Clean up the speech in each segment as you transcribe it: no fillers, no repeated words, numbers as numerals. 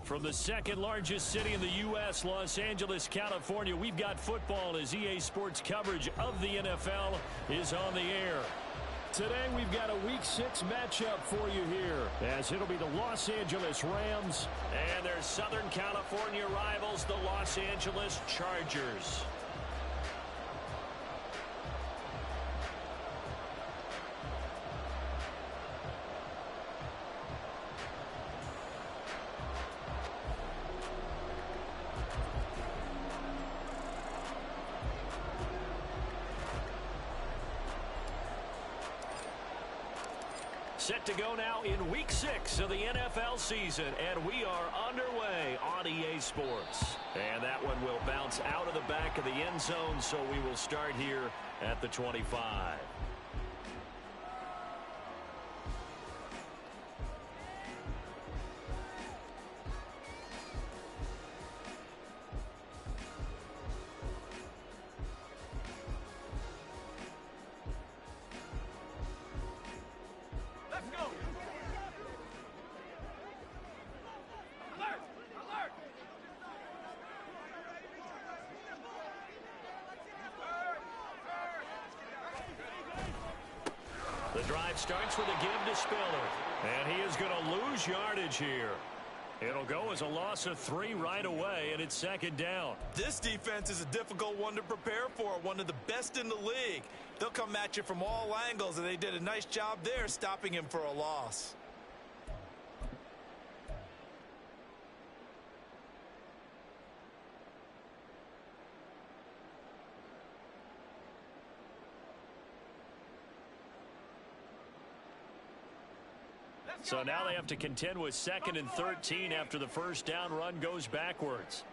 From the second largest city in the U.S., Los Angeles, California, we've got football as EA Sports coverage of the NFL is on the air. Today we've got a Week 6 matchup for you here, as it'll be the Los Angeles Rams and their Southern California rivals, the Los Angeles Chargers. Set to go now in Week 6 of the NFL season, and we are underway on EA Sports. And that one will bounce out of the back of the end zone, so we will start here at the 25. The drive starts with a give to Spiller, and he is going to lose yardage here. It'll go as a loss of 3 right away, and it's second down. This defense is a difficult one to prepare for, one of the best in the league. They'll come at you from all angles, and they did a nice job there stopping him for a loss. So now they have to contend with 2nd and 13 after the first down run goes backwards.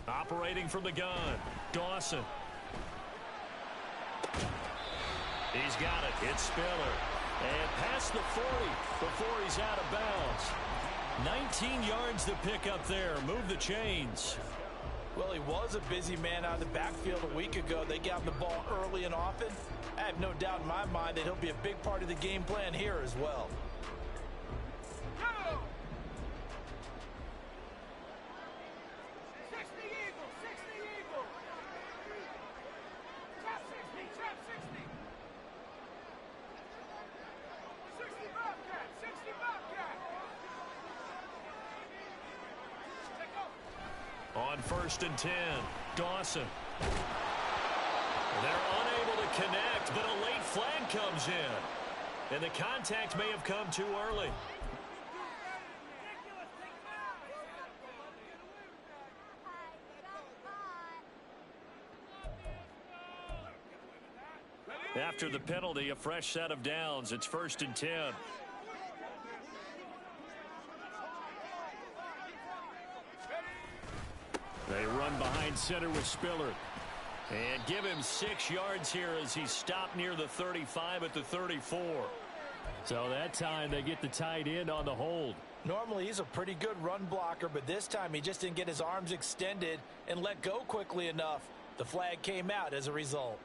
Operating from the gun, Dawson. He's got it. It's Spiller. And past the 40 before he's out of bounds. 19 yards to pick up there. Move the chains. Well, he was a busy man out of the backfield a week ago. They got him the ball early and often. I have no doubt in my mind that he'll be a big part of the game plan here as well. On 1st and 10, Dawson. They're unable to connect, but a late flag comes in. And the contact may have come too early. After the penalty, a fresh set of downs. It's 1st and 10. They run behind center with Spiller. And give him 6 yards here as he's stopped near the 35 at the 34. So that time they get the tight end on the hold. Normally he's a pretty good run blocker, but this time he just didn't get his arms extended and let go quickly enough. The flag came out as a result.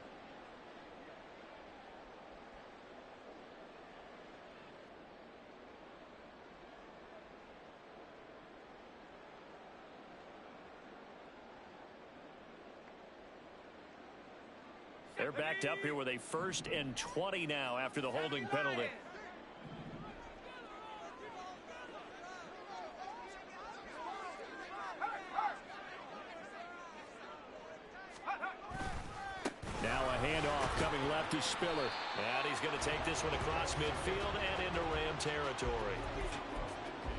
They're backed up here with a 1st and 20 now after the holding penalty. Now a handoff coming left to Spiller. And he's going to take this one across midfield and into Ram territory.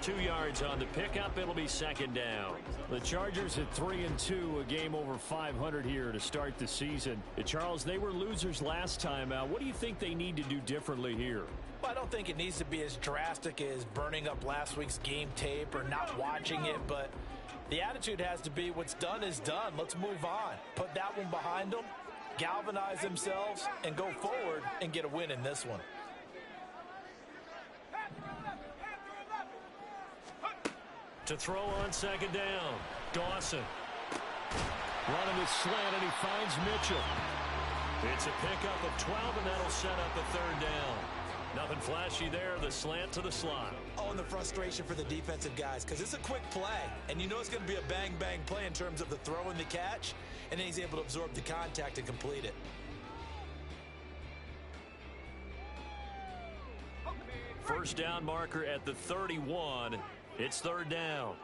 2 yards on the pickup. It'll be second down. The Chargers at 3-2, a game over 500 here to start the season. Charles, they were losers last time out. What do you think they need to do differently here? Well, I don't think it needs to be as drastic as burning up last week's game tape or not watching it, but the attitude has to be what's done is done. Let's move on. Put that one behind them, galvanize themselves, and go forward and get a win in this one. To throw on second down, Dawson. Running the slant, and he finds Mitchell. It's a pickup of 12, and that'll set up a third down. Nothing flashy there, the slant to the slot. Oh, and the frustration for the defensive guys, because it's a quick play, and you know it's going to be a bang-bang play in terms of the throw and the catch, and then he's able to absorb the contact and complete it. First down marker at the 31. It's third down.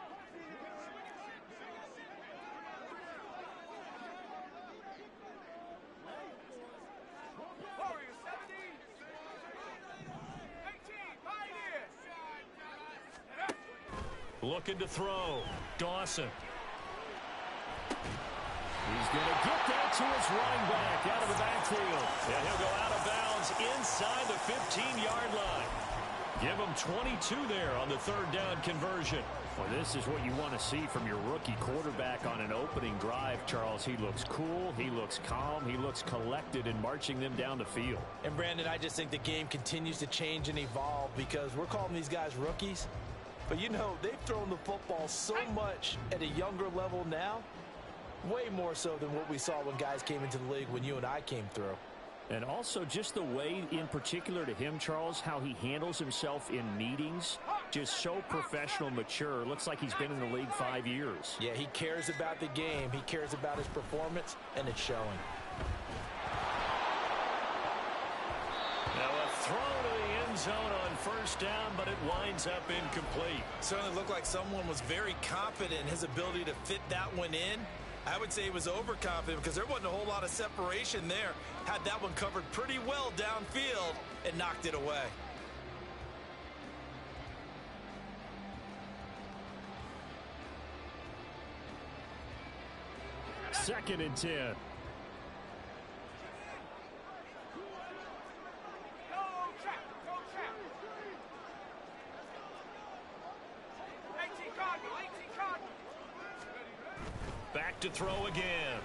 Looking to throw. Dawson. He's going to get that to his running back out of the backfield. And he'll go out of bounds inside the 15-yard line. Give him 22 there on the third down conversion. Well, this is what you want to see from your rookie quarterback on an opening drive, Charles. He looks cool, he looks calm, he looks collected in marching them down the field. And, Brandon, I just think the game continues to change and evolve because we're calling these guys rookies. But, you know, they've thrown the football so much at a younger level now, way more so than what we saw when guys came into the league when you and I came through. And also just the way, in particular to him, Charles, how he handles himself in meetings, just so professional, mature. Looks like he's been in the league 5 years. Yeah, he cares about the game. He cares about his performance, and it's showing. Now a throw to the end zone on first down, but it winds up incomplete. Certainly looked like someone was very confident in his ability to fit that one in. I would say he was overconfident because there wasn't a whole lot of separation there. Had that one covered pretty well downfield and knocked it away. Second and 10. Back to throw again.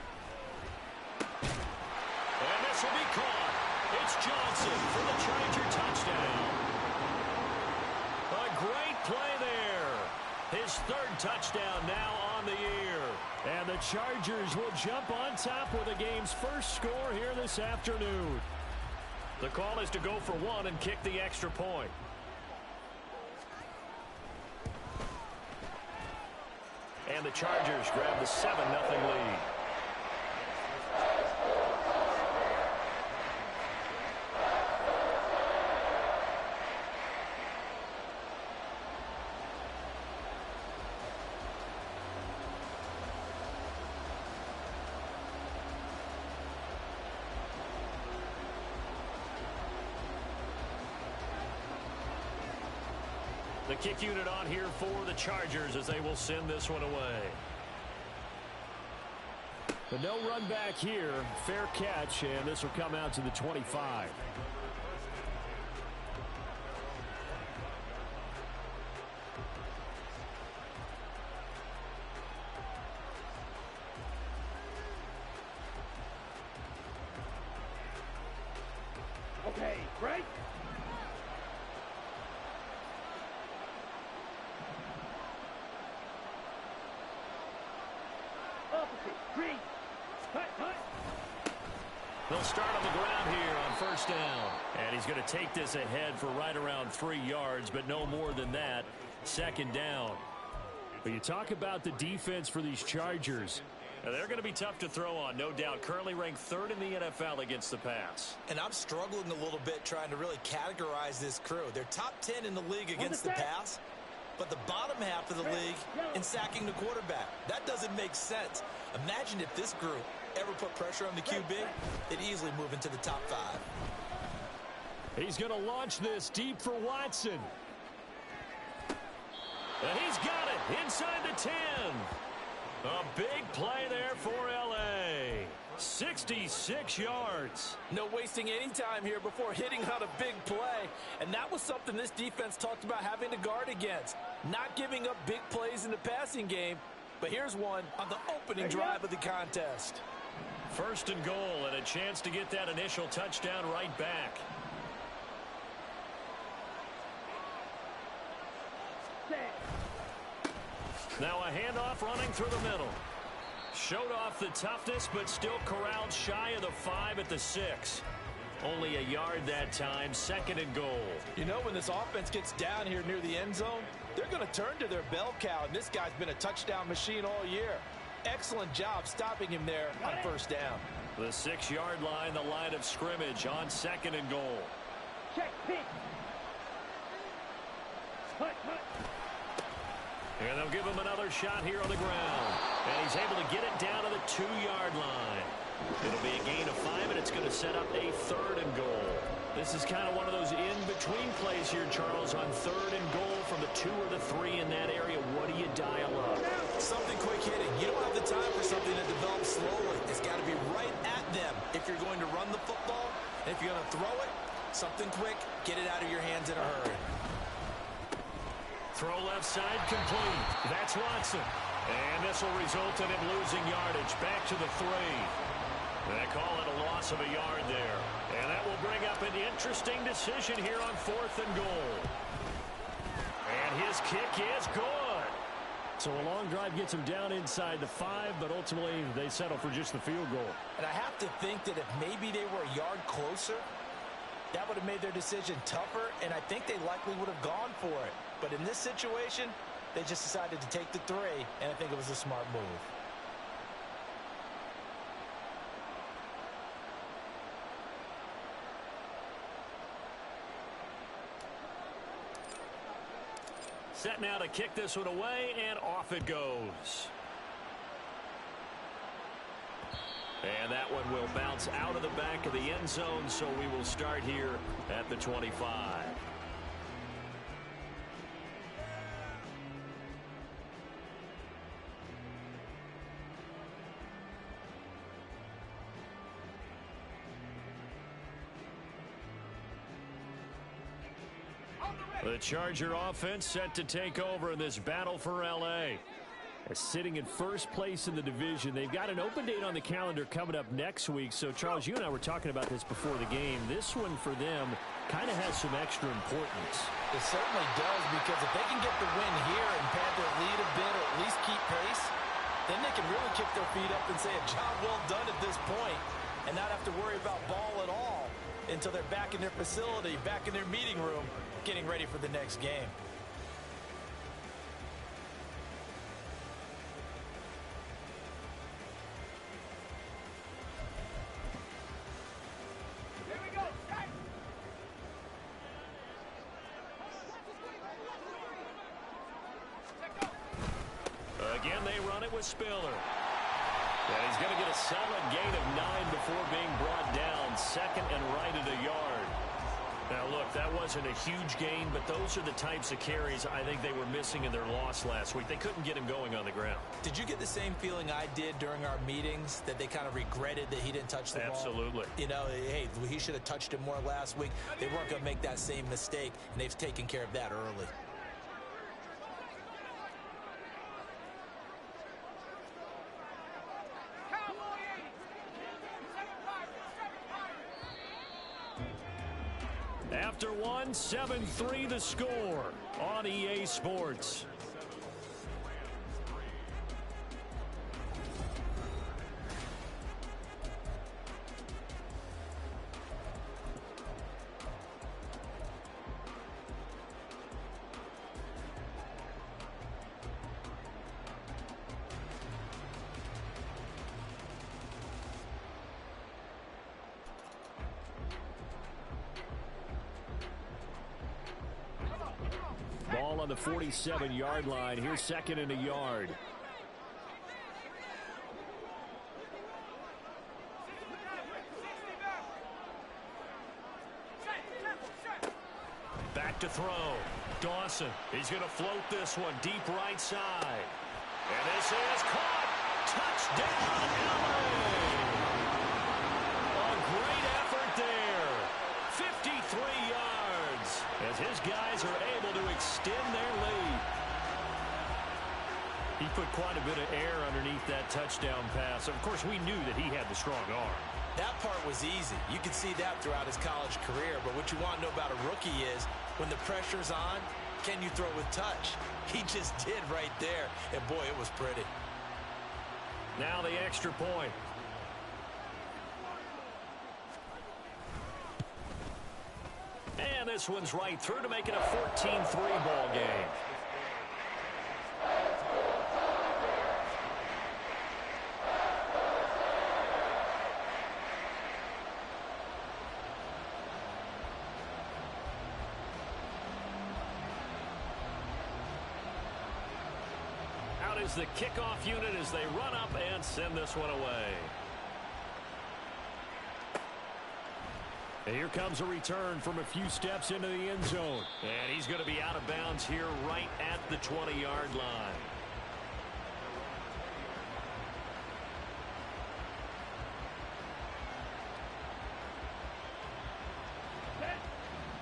And this will be caught. It's Johnson for the Charger touchdown. A great play there. His third touchdown now on the year. And the Chargers will jump on top with the game's first score here this afternoon. The call is to go for one and kick the extra point. And the Chargers grab the 7-0 lead. The kick unit on here for the Chargers as they will send this one away. But no run back here. Fair catch, and this will come out to the 25. Okay, break. They'll start on the ground here on first down. And he's going to take this ahead for right around 3 yards, but no more than that. Second down. But you talk about the defense for these Chargers. Now, they're going to be tough to throw on, no doubt. Currently ranked 3rd in the NFL against the pass. And I'm struggling a little bit trying to really categorize this crew. They're top 10 in the league against the pass, but the bottom half of the league in sacking the quarterback. That doesn't make sense. Imagine if this group ever put pressure on the QB, they'd easily move into the top 5. He's going to launch this deep for Watson. And he's got it inside the 10. A big play there for L.A. 66 yards. No wasting any time here before hitting on a big play. And that was something this defense talked about having to guard against. Not giving up big plays in the passing game. But here's one on the opening drive of the contest. First and goal, and a chance to get that initial touchdown right back. Now a handoff running through the middle. Showed off the toughness, but still corralled shy of the 5 at the 6. Only a yard that time, 2nd and goal. You know, when this offense gets down here near the end zone, they're going to turn to their bell cow, and this guy's been a touchdown machine all year. Excellent job stopping him there on 1st down. The 6-yard line, the line of scrimmage on 2nd and goal. Check, pitch. Hut. And they'll give him another shot here on the ground. And he's able to get it down to the 2-yard line. It'll be a gain of 5, and it's going to set up a 3rd and goal. This is kind of one of those in-between plays here, Charles, on 3rd and goal from the 2 or the 3 in that area. What do you dial up? Something quick hitting. You don't have the time for something that develops slowly. It's got to be right at them if you're going to run the football. And if you're going to throw it, something quick, get it out of your hands in a hurry. Throw left side complete. That's Watson. And this will result in him losing yardage. Back to the 3. They call it a loss of a yard there. And that will bring up an interesting decision here on 4th and goal. And his kick is good. So a long drive gets him down inside the 5, but ultimately they settle for just the field goal. And I have to think that if maybe they were a yard closer, that would have made their decision tougher, and I think they likely would have gone for it. But in this situation, they just decided to take the 3, and I think it was a smart move. Set now to kick this one away, and off it goes. And that one will bounce out of the back of the end zone, so we will start here at the 25. The Charger offense set to take over in this battle for L.A. Sitting in first place in the division. They've got an open date on the calendar coming up next week. So, Charles, you and I were talking about this before the game. This one for them kind of has some extra importance. It certainly does, because if they can get the win here and pad their lead a bit or at least keep pace, then they can really kick their feet up and say a job well done at this point and not have to worry about ball at all until they're back in their facility, back in their meeting room, getting ready for the next game. Again, they run it with Spiller. And he's going to get a solid gain of 9 before being brought down. 2nd and right at a yard. Now, look, that wasn't a huge gain, but those are the types of carries I think they were missing in their loss last week. They couldn't get him going on the ground. Did you get the same feeling I did during our meetings, that they kind of regretted that he didn't touch the ball? Absolutely. You know, hey, he should have touched it more last week. They weren't going to make that same mistake, and they've taken care of that early. After one, 7-3 the score on EA Sports. Ball on the 47-yard line. Here's 2nd and a yard. Back to throw. Dawson. He's going to float this one deep right side. And this is caught. Touchdown, LA. A great effort there. 53 yards as his guys are able to extend their lead. He put quite a bit of air underneath that touchdown pass. Of course, we knew that he had the strong arm. That part was easy. You could see that throughout his college career. But what you want to know about a rookie is when the pressure's on, can you throw with touch? He just did right there. And, boy, it was pretty. Now the extra point. And this one's right through to make it a 14-3 ball game. Out is the kickoff unit as they run up and send this one away. And here comes a return from a few steps into the end zone. And he's going to be out of bounds here right at the 20-yard line.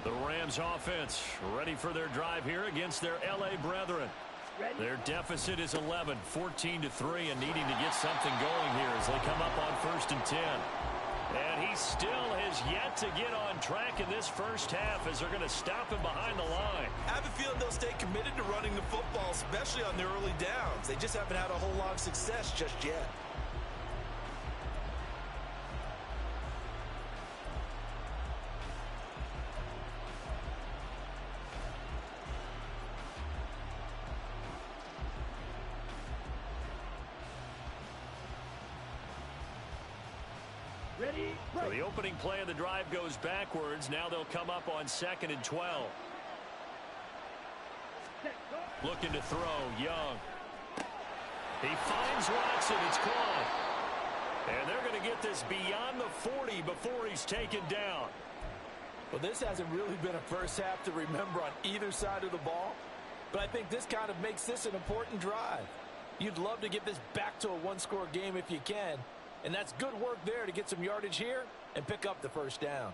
The Rams offense ready for their drive here against their L.A. brethren. Their deficit is 11, 14-3, and needing to get something going here as they come up on 1st and 10. And he still has yet to get on track in this first half as they're going to stop him behind the line. I have a feeling they'll stay committed to running the football, especially on their early downs. They just haven't had a whole lot of success just yet. So the opening play of the drive goes backwards. Now they'll come up on 2nd and 12. Looking to throw, Young. He finds Watson. It's caught. And they're going to get this beyond the 40 before he's taken down. Well, this hasn't really been a first half to remember on either side of the ball. But I think this kind of makes this an important drive. You'd love to get this back to a one-score game if you can. And that's good work there to get some yardage here and pick up the first down.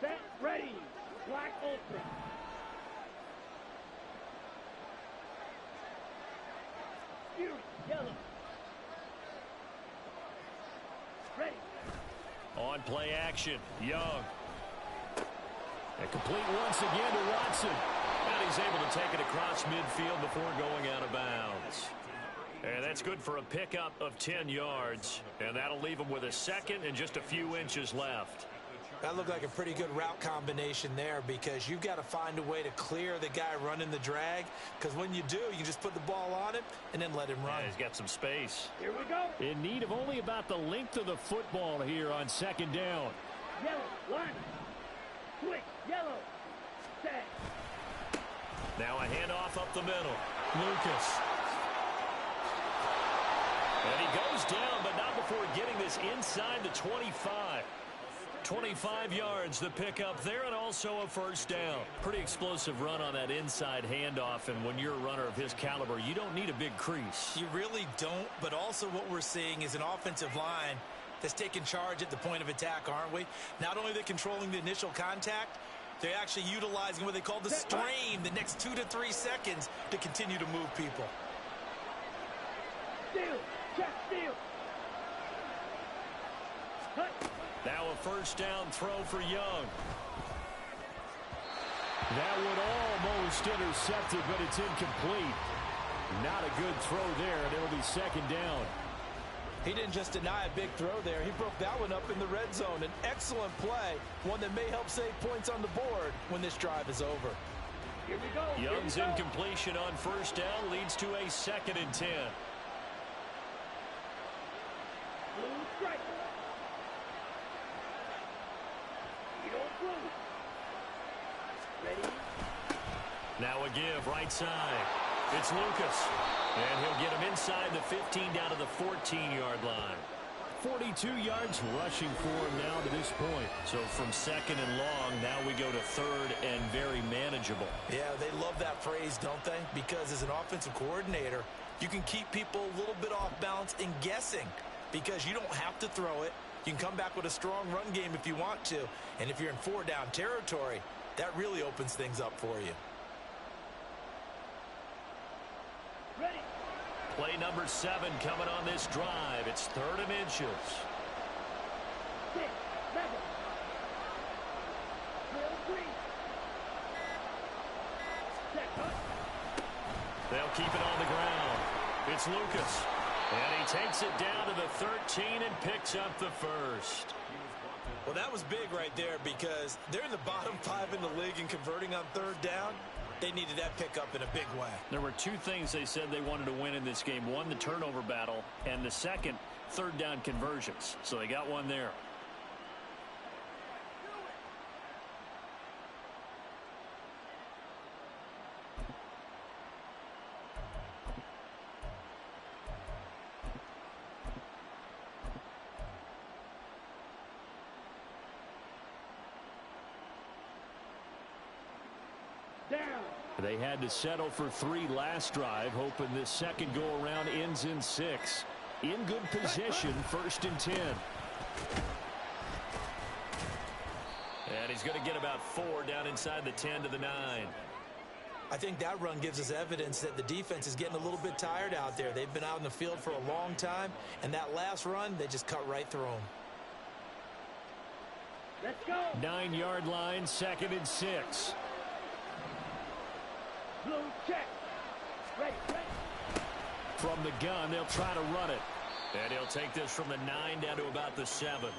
Set, ready. Black Ultra. Fury, yellow. Ready. On play action, Young. And complete once again to Watson. And he's able to take it across midfield before going out of bounds. And that's good for a pickup of 10 yards. And that'll leave him with a second and just a few inches left. That looked like a pretty good route combination there because you've got to find a way to clear the guy running the drag. Because when you do, you just put the ball on him and then let him run. Yeah, he's got some space. Here we go. In need of only about the length of the football here on 2nd down. Yellow, line. Quick, yellow. Set. Now a handoff up the middle. Lucas. And he goes down, but not before getting this inside the 25. 25 yards the pickup there, and also a first down. Pretty explosive run on that inside handoff, and when you're a runner of his caliber, you don't need a big crease. You really don't, but also what we're seeing is an offensive line that's taking charge at the point of attack, aren't we? Not only are they controlling the initial contact, they're actually utilizing what they call the strain the next 2 to 3 seconds to continue to move people. Steal. Check, steal. Cut. Now a first down throw for Young. That would almost intercept it, but it's incomplete. Not a good throw there, and it'll be 2nd down. He didn't just deny a big throw there. He broke that one up in the red zone. An excellent play, one that may help save points on the board when this drive is over. Here we go. Young's incompletion on first down leads to a 2nd and 10. Blue strike. You don't blue. Ready. Now a give right side. It's Lucas. And he'll get him inside the 15 down to the 14-yard line. 42 yards rushing for him now to this point. So from 2nd and long, now we go to 3rd and very manageable. Yeah, they love that phrase, don't they? Because as an offensive coordinator, you can keep people a little bit off balance and guessing because you don't have to throw it. You can come back with a strong run game if you want to. And if you're in 4-down territory, that really opens things up for you. Ready. Play number 7 coming on this drive. It's 3rd and inches. 6, 7. Drill 3. Set. Cut. They'll keep it on the ground. It's Lucas. And he takes it down to the 13 and picks up the first. Well, that was big right there because they're in the bottom 5 in the league and converting on third down. They needed that pickup in a big way. There were two things they said they wanted to win in this game. One, the turnover battle, and the second, third down conversions. So they got one there. They had to settle for 3 last drive, hoping this second go-around ends in 6. In good position, 1st and 10. And he's going to get about 4 down inside the 10 to the 9. I think that run gives us evidence that the defense is getting a little bit tired out there. They've been out in the field for a long time, and that last run, they just cut right through them. Let's go. 9-yard line, 2nd and 6. Blue check. Ready. From the gun, they'll try to run it. And he'll take this from the 9 down to about the 7.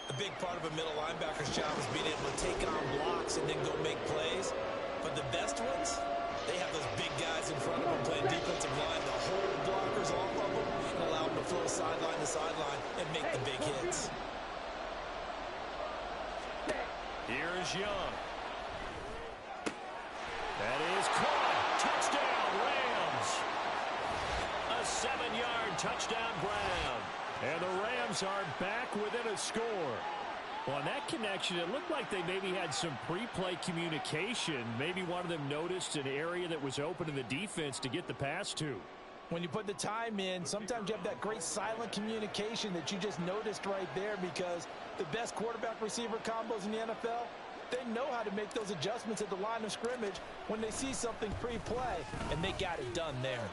A big part of a middle linebacker's job is being able to take on blocks and then go make plays. But the best ones, they have those big guys in front of them playing defensive line to hold blockers off of them and allow them to flow sideline to sideline and make the big hits. Here's Young. That is caught. Touchdown, Rams. A 7-yard touchdown ground. And the Rams are back within a score. Well, on that connection, it looked like they maybe had some pre-play communication. Maybe one of them noticed an area that was open in the defense to get the pass to. When you put the time in, sometimes you have that great silent communication that you just noticed right there, because the best quarterback-receiver combos in the NFL, they know how to make those adjustments at the line of scrimmage when they see something pre-play, and they got it done there.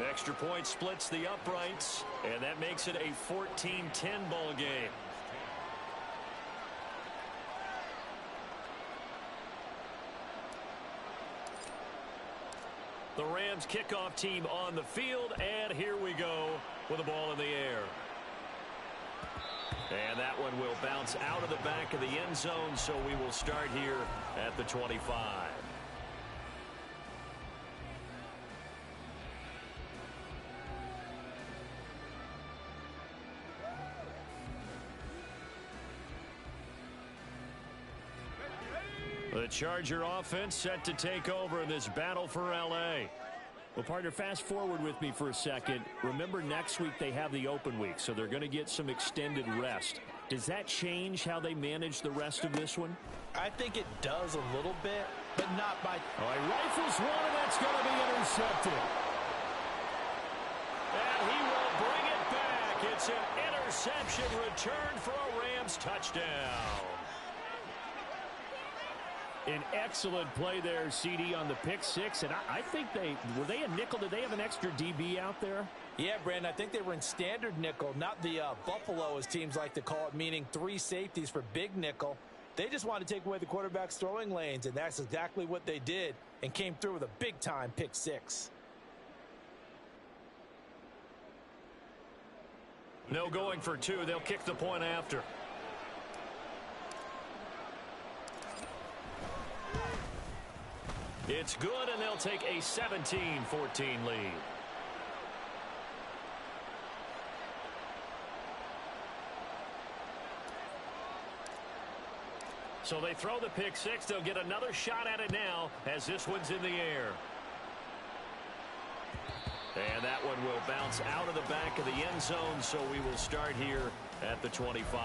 Extra point splits the uprights, and that makes it a 14-10 ball game. The Rams kickoff team on the field, and here we go with the ball in the air. And that one will bounce out of the back of the end zone, so we will start here at the 25. The Charger offense set to take over in this battle for L.A. Well, partner, fast forward with me for a second. Remember, next week they have the open week, so they're going to get some extended rest. Does that change how they manage the rest of this one? I think it does a little bit, but not by... All right, rifles one, and that's going to be intercepted. And he will bring it back. It's an interception return for a Rams touchdown. An excellent play there, CD, on the pick six. And I think were they a nickel? Did they have an extra DB out there? Yeah, Brandon, I think they were in standard nickel, not the Buffalo, as teams like to call it, meaning 3 safeties for big nickel. They just wanted to take away the quarterback's throwing lanes, and that's exactly what they did, and came through with a big-time pick six. No going for 2. They'll kick the point after. It's good, and they'll take a 17-14 lead. So they throw the pick six. They'll get another shot at it now as this one's in the air. And that one will bounce out of the back of the end zone, so we will start here at the 25.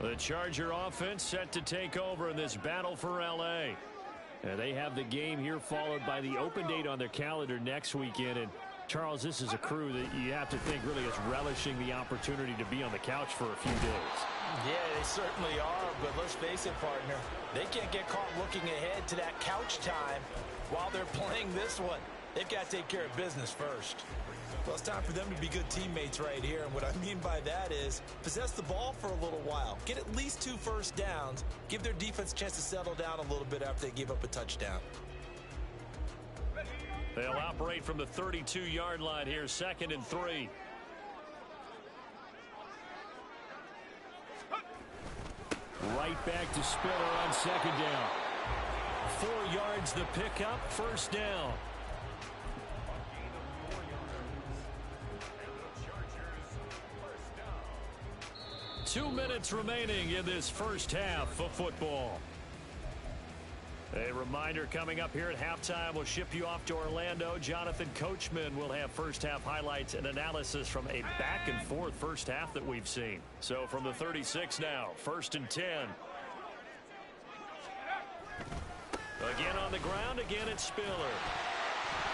The Charger offense set to take over in this battle for L.A. They have the game here followed by the open date on their calendar next weekend. And, Charles, this is a crew that you have to think really is relishing the opportunity to be on the couch for a few days. Yeah, they certainly are, but let's face it, partner. They can't get caught looking ahead to that couch time while they're playing this one. They've got to take care of business first. Well, it's time for them to be good teammates right here. And what I mean by that is possess the ball for a little while. Get at least 2 first downs. Give their defense a chance to settle down a little bit after they give up a touchdown. They'll operate from the 32-yard line here, 2nd and 3. Right back to Spiller on 2nd down. 4 yards the pickup, 1st down. Two minutes remaining in this first half of football. A reminder coming up here at halftime. We'll ship you off to Orlando. Jonathan Coachman will have first half highlights and analysis from a back and forth first half that we've seen. So from the 36 now, 1st and 10. Again on the ground, again it's Spiller.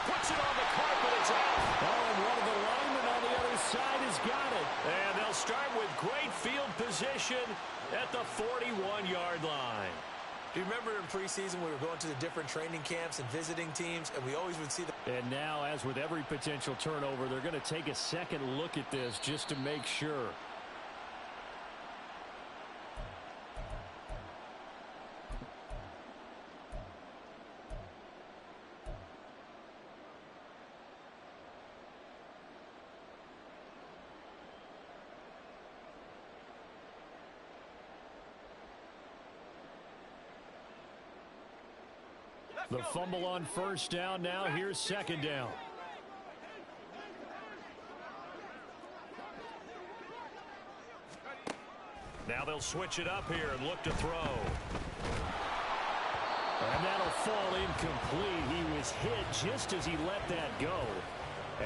Puts it on the carpet, it's out. Oh, and one of the linemen on the other side has got it. And they'll start with great field position at the 41-yard line. Do you remember in preseason we were going to the different training camps and visiting teams, and we always would see the... And now, as with every potential turnover, they're going to take a second look at this just to make sure. The fumble on 1st down. Now here's 2nd down. Now they'll switch it up here and look to throw. And that'll fall incomplete. He was hit just as he let that go.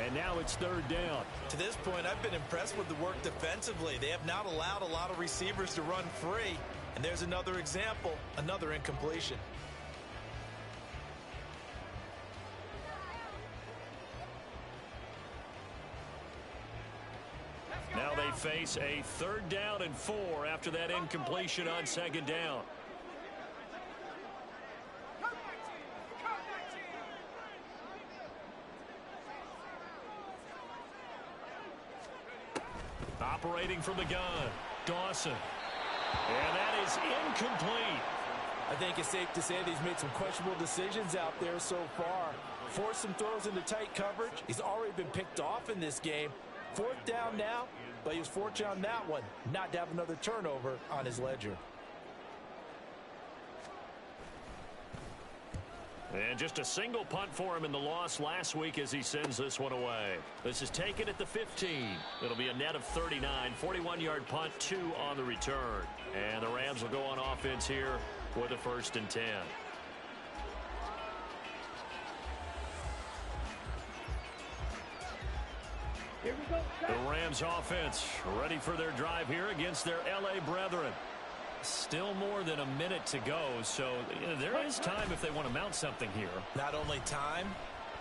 And now it's 3rd down. To this point, I've been impressed with the work defensively. They have not allowed a lot of receivers to run free. And there's another example, another incompletion. Now they face a 3rd down and 4 after that incompletion on 2nd down. Operating from the gun, Dawson. And that is incomplete. I think it's safe to say that he's made some questionable decisions out there so far. Forced some throws into tight coverage. He's already been picked off in this game. 4th down now, but he was fortunate on that one not to have another turnover on his ledger. And just a single punt for him in the loss last week as he sends this one away. This is taken at the 15. It'll be a net of 39. 41-yard punt, 2 on the return. And the Rams will go on offense here with a 1st and 10. Here we go. The Rams offense ready for their drive here against their L.A. brethren. Still more than a minute to go, so there is time if they want to mount something here. Not only time,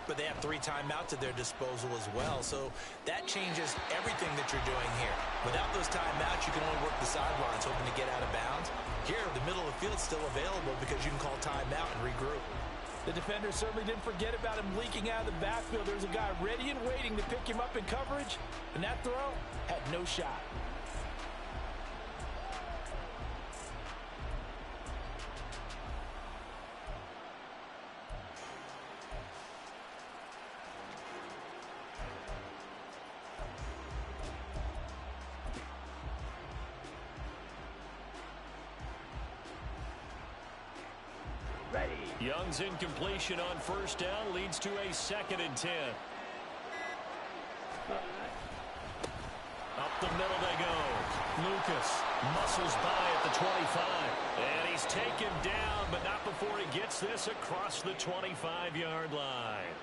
but they have 3 timeouts at their disposal as well. So that changes everything that you're doing here. Without those timeouts, you can only work the sidelines, hoping to get out of bounds. Here, the middle of the field is still available because you can call timeout and regroup. The defender certainly didn't forget about him leaking out of the backfield. There's a guy ready and waiting to pick him up in coverage, and that throw had no shot. Young's incompletion on 1st down leads to a 2nd and 10. Up the middle they go. Lucas muscles by at the 25. And he's taken down, but not before he gets this across the 25-yard line.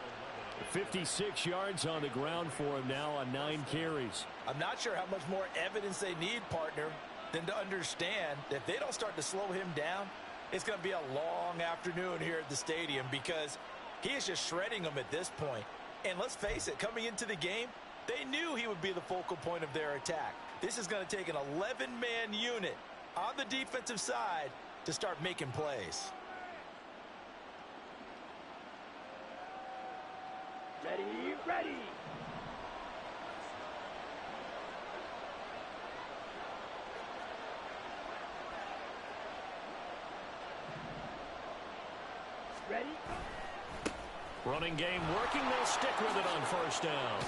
56 yards on the ground for him now on 9 carries. I'm not sure how much more evidence they need, partner, than to understand that if they don't start to slow him down, it's going to be a long afternoon here at the stadium because he is just shredding them at this point. And let's face it, coming into the game, they knew he would be the focal point of their attack. This is going to take an 11-man unit on the defensive side to start making plays. Ready, ready. Ready? Running game working. They'll stick with it on first down.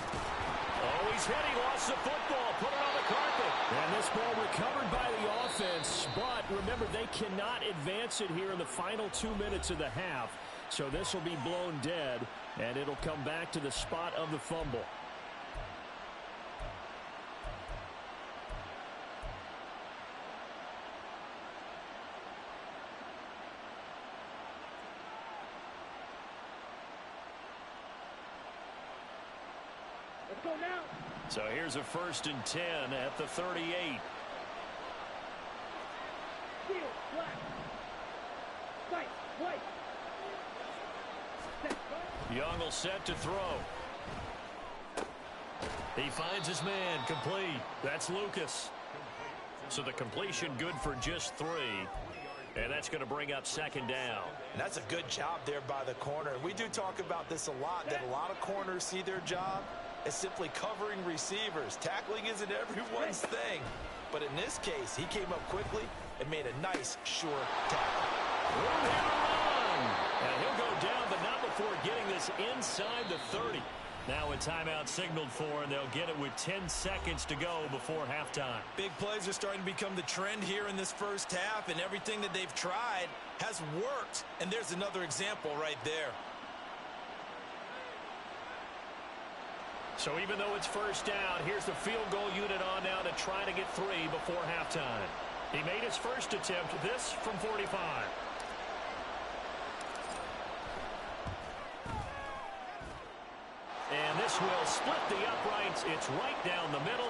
Oh, he's hit. He lost the football. Put it on the carpet. And this ball recovered by the offense. But remember, they cannot advance it here in the final 2 minutes of the half. So this will be blown dead, and it'll come back to the spot of the fumble. Let's go now. So here's a 1st and 10 at the 38. Field, black. Sight, white. Set, right. Young will set to throw. He finds his man, complete. That's Lucas. So the completion good for just 3. And that's going to bring up 2nd down. And that's a good job there by the corner. We do talk about this a lot, that a lot of corners see their job as simply covering receivers. Tackling isn't everyone's thing. But in this case, he came up quickly and made a nice, sure tackle. Room here to run. And he'll go down, but not before getting this inside the 30. Now a timeout signaled for, and they'll get it with 10 seconds to go before halftime. Big plays are starting to become the trend here in this first half, and everything that they've tried has worked. And there's another example right there. So even though it's first down, here's the field goal unit on now to try to get 3 before halftime. He made his first attempt, this from 45. And this will split the uprights. It's right down the middle.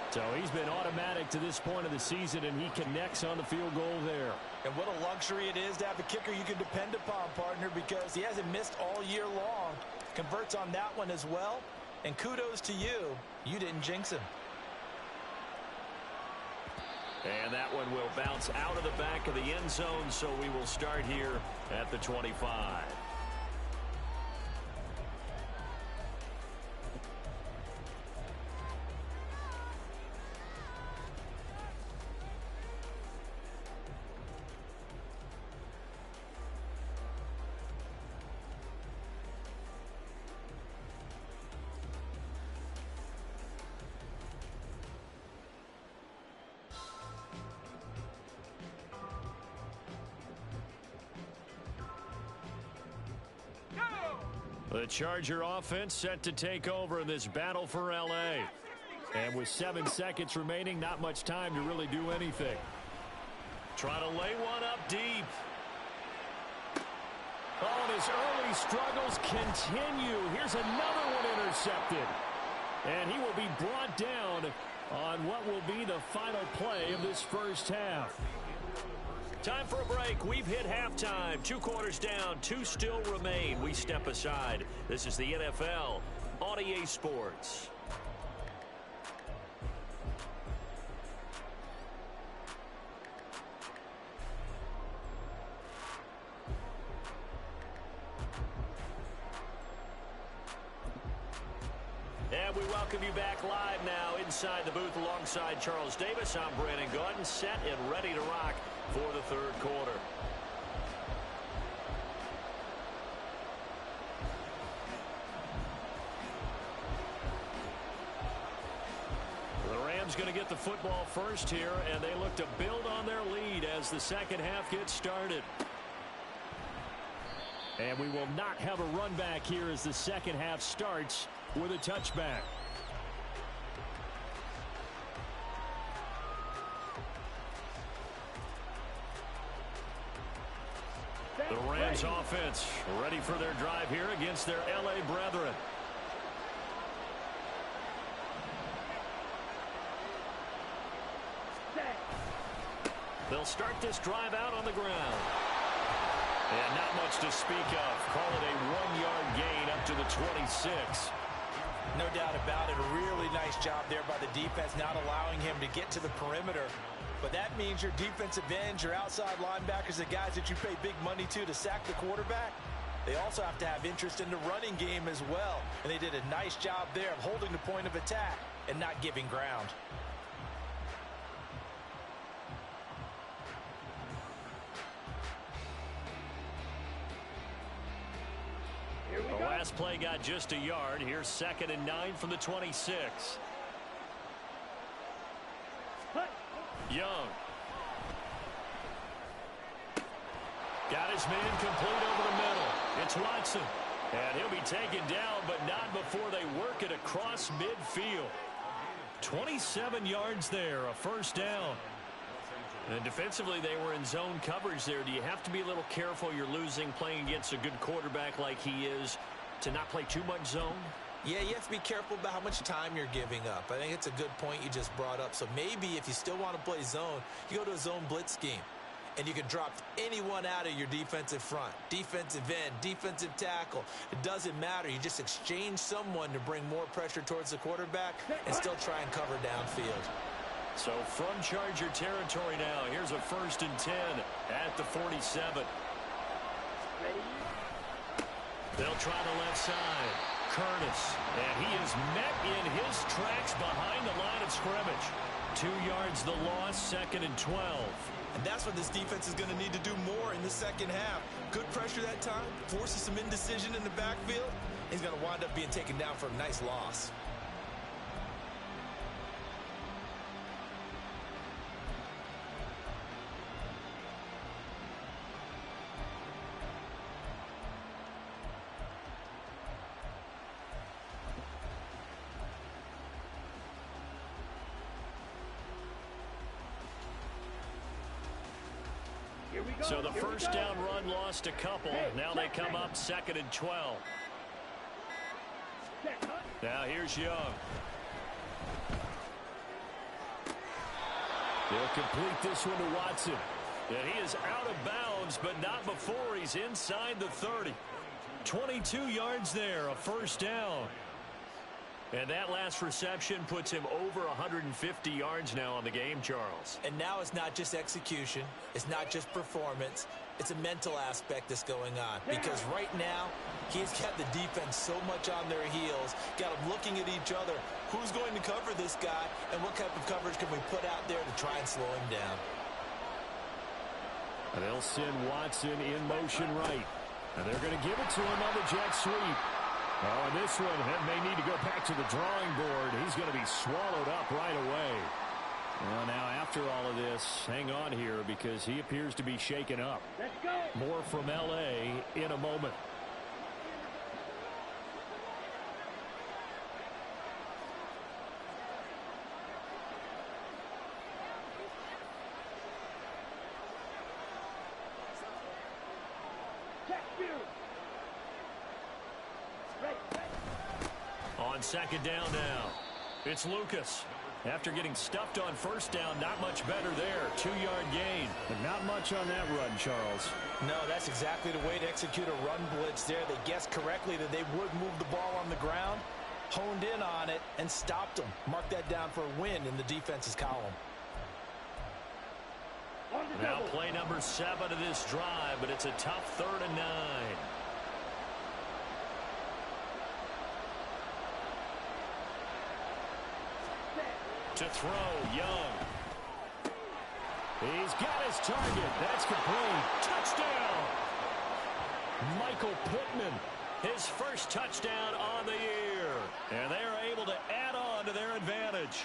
So he's been automatic to this point of the season, and he connects on the field goal there. And what a luxury it is to have a kicker you can depend upon, partner, because he hasn't missed all year long. Converts on that one as well. And kudos to you. You didn't jinx him. And that one will bounce out of the back of the end zone, so we will start here at the 25. The Charger offense set to take over in this battle for L.A. And with 7 seconds remaining, not much time to really do anything. Try to lay one up deep. Oh, and his early struggles continue. Here's another one intercepted. And he will be brought down on what will be the final play of this first half. Time for a break. We've hit halftime. 2 quarters down. 2 still remain. We step aside. This is the NFL on EA Sports. And we welcome you back live now inside the booth alongside Charles Davis. I'm Brandon Gaudin, set and ready to rock for the third quarter. The Rams going to get the football first here, and they look to build on their lead as the second half gets started. And we will not have a run back here as the second half starts with a touchback. The Rams offense ready for their drive here against their L.A. brethren. They'll start this drive out on the ground. And not much to speak of. Call it a 1-yard gain up to the 26. No doubt about it. A really nice job there by the defense, not allowing him to get to the perimeter. But that means your defensive ends, your outside linebackers, the guys that you pay big money to sack the quarterback, they also have to have interest in the running game as well. And they did a nice job there of holding the point of attack and not giving ground. The last play got just a yard. Here's 2nd and 9 from the 26. Young. Got his man complete over the middle. It's Watson. And he'll be taken down, but not before they work it across midfield. 27 yards there, a first down. And defensively, they were in zone coverage there. Do you have to be a little careful? You're losing playing against a good quarterback like he is to not play too much zone? Yeah, you have to be careful about how much time you're giving up. I think it's a good point you just brought up. So maybe if you still want to play zone, you go to a zone blitz scheme. And you can drop anyone out of your defensive front. Defensive end, defensive tackle. It doesn't matter. You just exchange someone to bring more pressure towards the quarterback and still try and cover downfield. So from Charger territory now, here's a 1st and 10 at the 47. They'll try the left side. Curtis. And he is met in his tracks behind the line of scrimmage. 2 yards the loss, 2nd and 12. And that's what this defense is going to need to do more in the second half. Good pressure that time, forces some indecision in the backfield. He's going to wind up being taken down for a nice loss. So the first down run lost a couple. Now they come up 2nd and 12. Now here's Young. They'll complete this one to Watson. And he is out of bounds, but not before he's inside the 30. 22 yards there, a first down. And that last reception puts him over 150 yards now on the game, Charles. And now it's not just execution. It's not just performance. It's a mental aspect that's going on. Because right now, he's got the defense so much on their heels, got them looking at each other. Who's going to cover this guy, and what type of coverage can we put out there to try and slow him down? And they'll send Watson in motion right. And they're going to give it to him on the jet sweep. Oh, and this one may need to go back to the drawing board. He's going to be swallowed up right away. Well, now after all of this, hang on here because he appears to be shaken up. Let's go. More from L.A. in a moment. On 2nd down now, it's Lucas. After getting stuffed on 1st down, not much better there. 2-yard gain. But not much on that run, Charles. No, that's exactly the way to execute a run blitz there. They guessed correctly that they would move the ball on the ground, honed in on it, and stopped them. Mark that down for a win in the defense's column. Now play number 7 of this drive, but it's a tough 3rd and 9. To throw, Young. He's got his target. That's complete. Touchdown! Michael Pittman, his first touchdown on the year. And they're able to add on to their advantage.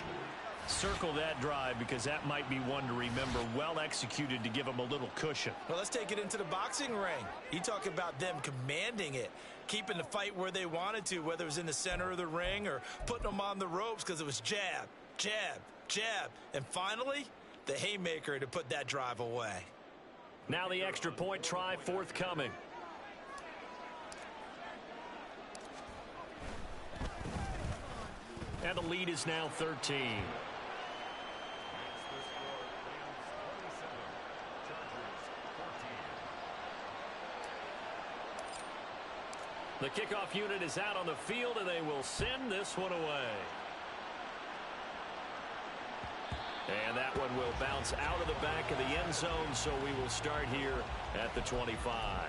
Circle that drive because that might be one to remember. Well executed to give them a little cushion. Well, let's take it into the boxing ring. You talk about them commanding it, keeping the fight where they wanted to, whether it was in the center of the ring or putting them on the ropes because it was jab, jab, jab. And finally, the haymaker to put that drive away. Now the extra point try forthcoming. And the lead is now 13. The kickoff unit is out on the field, and they will send this one away. And that one will bounce out of the back of the end zone, so we will start here at the 25.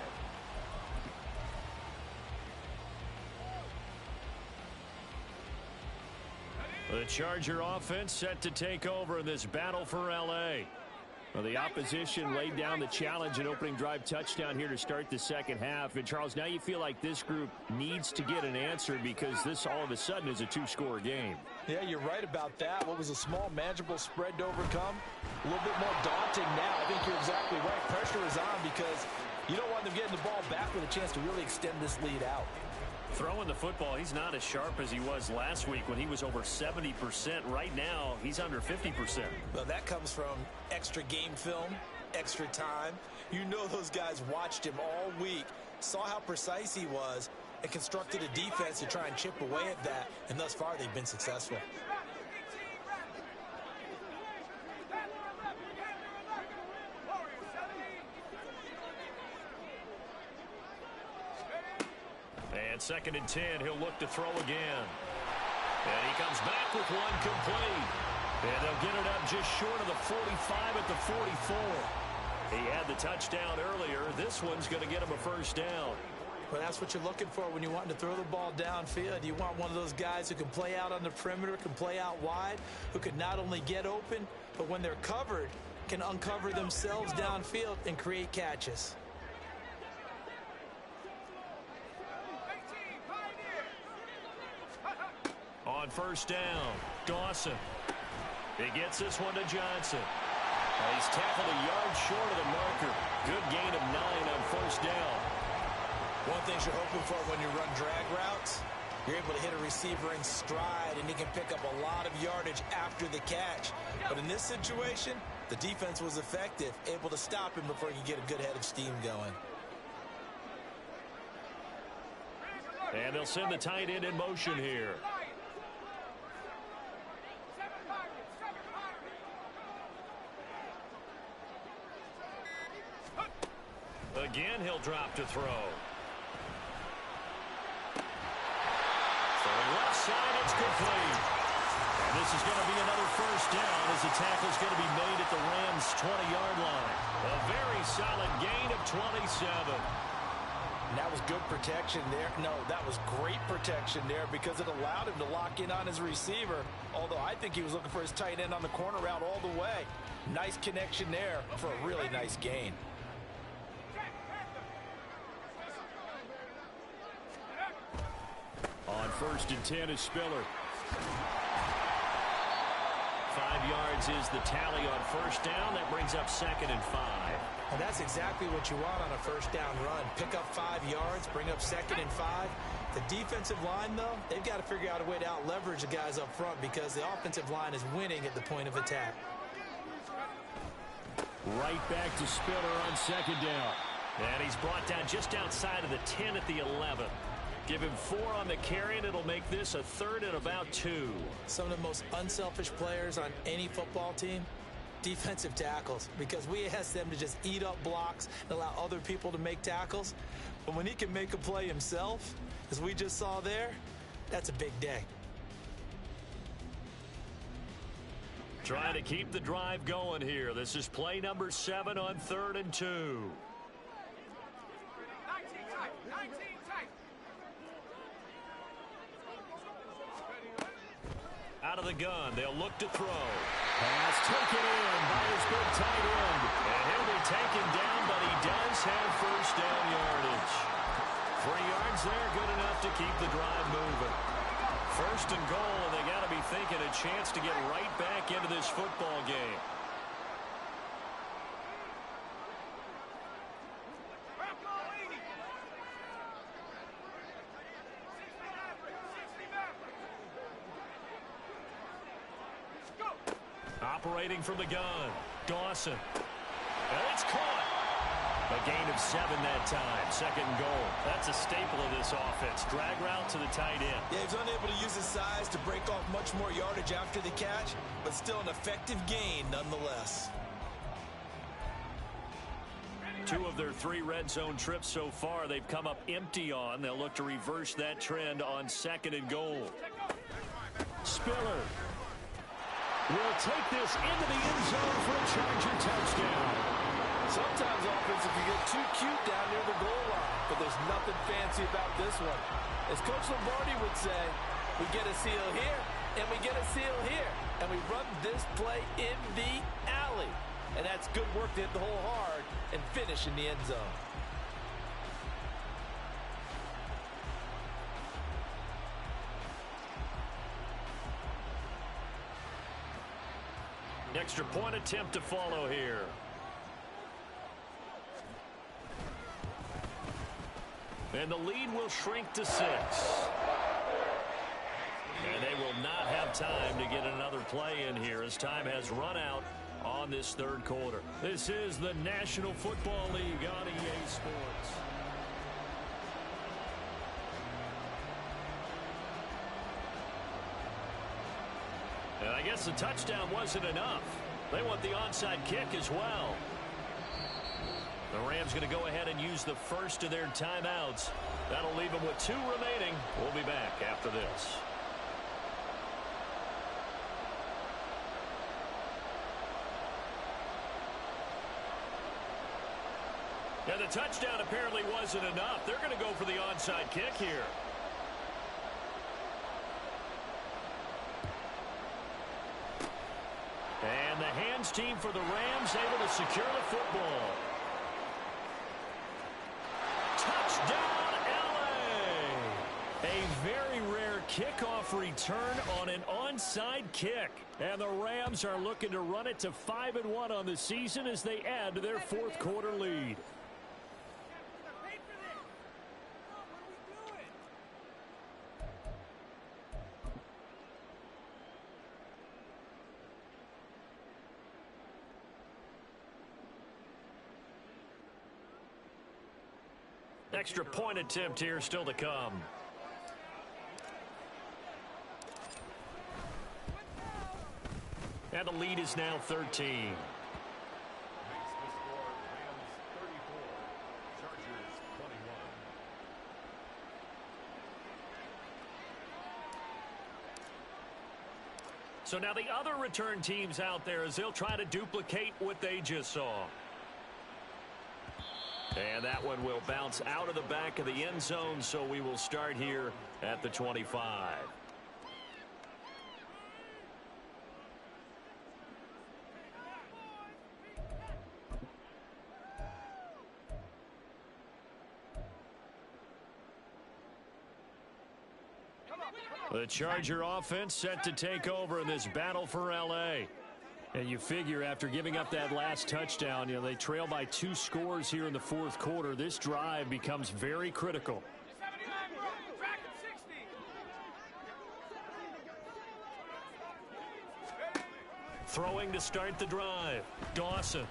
The Charger offense set to take over in this battle for L.A. Well, the opposition laid down the challenge and opening drive touchdown here to start the second half. And, Charles, now you feel like this group needs to get an answer because this all of a sudden is a two-score game. Yeah, you're right about that. What was a small, manageable spread to overcome? A little bit more daunting now. I think you're exactly right. Pressure is on because you don't want them getting the ball back with a chance to really extend this lead out. Throwing the football, he's not as sharp as he was last week when he was over 70%. Right now, he's under 50%. Well, that comes from extra game film, extra time. You know those guys watched him all week, saw how precise he was, and constructed a defense to try and chip away at that, and thus far they've been successful. And 2nd and 10, he'll look to throw again. And he comes back with one complete. And they'll get it up just short of the 45 at the 44. He had the touchdown earlier. This one's going to get him a first down. Well, that's what you're looking for when you're wanting to throw the ball downfield. You want one of those guys who can play out on the perimeter, can play out wide, who can not only get open, but when they're covered, can uncover themselves downfield and create catches. On first down, Dawson. He gets this one to Johnson. He's tackled a yard short of the marker. Good gain of 9 on first down. One thing you're hoping for when you run drag routes, you're able to hit a receiver in stride, and he can pick up a lot of yardage after the catch. But in this situation, the defense was effective, able to stop him before he could get a good head of steam going. And they'll send the tight end in motion here. Again, he'll drop to throw. From left side, it's complete. And this is going to be another first down as the tackle's going to be made at the Rams' 20-yard line. A very solid gain of 27. And that was good protection there. No, that was great protection there because it allowed him to lock in on his receiver, although I think he was looking for his tight end on the corner route all the way. Nice connection there for a really nice gain. On 1st and 10 is Spiller. 5 yards is the tally on first down. That brings up 2nd and 5. And that's exactly what you want on a first down run. Pick up 5 yards, bring up 2nd and 5. The defensive line, though, they've got to figure out a way to out-leverage the guys up front because the offensive line is winning at the point of attack. Right back to Spiller on 2nd down. And he's brought down just outside of the 10 at the 11. Give him 4 on the carry, and it'll make this a 3rd and about 2. Some of the most unselfish players on any football team, defensive tackles, because we ask them to just eat up blocks and allow other people to make tackles. But when he can make a play himself, as we just saw there, that's a big day. Trying to keep the drive going here. This is play number 7 on 3rd and 2. Out of the gun, they'll look to throw. Pass taken in by his big tight end. And he'll be taken down, but he does have first down yardage. 3 yards there, good enough to keep the drive moving. 1st and goal, and they got to be thinking a chance to get right back into this football game. Operating from the gun, Dawson. And it's caught. A gain of 7 that time. 2nd and goal. That's a staple of this offense. Drag route to the tight end. Yeah, he's unable to use his size to break off much more yardage after the catch, but still an effective gain nonetheless. 2 of their 3 red zone trips so far, they've come up empty on. They'll look to reverse that trend on 2nd and goal. Spiller will take this into the end zone for a Charger touchdown. Sometimes offensive can get too cute down near the goal line, but there's nothing fancy about this one. As Coach Lombardi would say, we get a seal here, and we get a seal here, and we run this play in the alley. and that's good work to hit the hole hard and finish in the end zone. Extra point attempt to follow here. And the lead will shrink to 6. And they will not have time to get another play in here as time has run out on this third quarter. This is the National Football League on EA Sports. And I guess the touchdown wasn't enough. They want the onside kick as well. The Rams going to go ahead and use the first of their timeouts. That'll leave them with 2 remaining. We'll be back after this. And the touchdown apparently wasn't enough. They're going to go for the onside kick here. And the hands team for the Rams able to secure the football. Touchdown, LA! A very rare kickoff return on an onside kick. And the Rams are looking to run it to 5-1 on the season as they add to their fourth quarter lead. Extra point attempt here still to come. And the lead is now 13. So now the other return teams out there as they'll try to duplicate what they just saw. And that one will bounce out of the back of the end zone, so we will start here at the 25. The Charger offense set to take over in this battle for L.A. And you figure after giving up that last touchdown, they trail by 2 scores here in the fourth quarter. This drive becomes very critical. Throwing to start the drive. Dawson.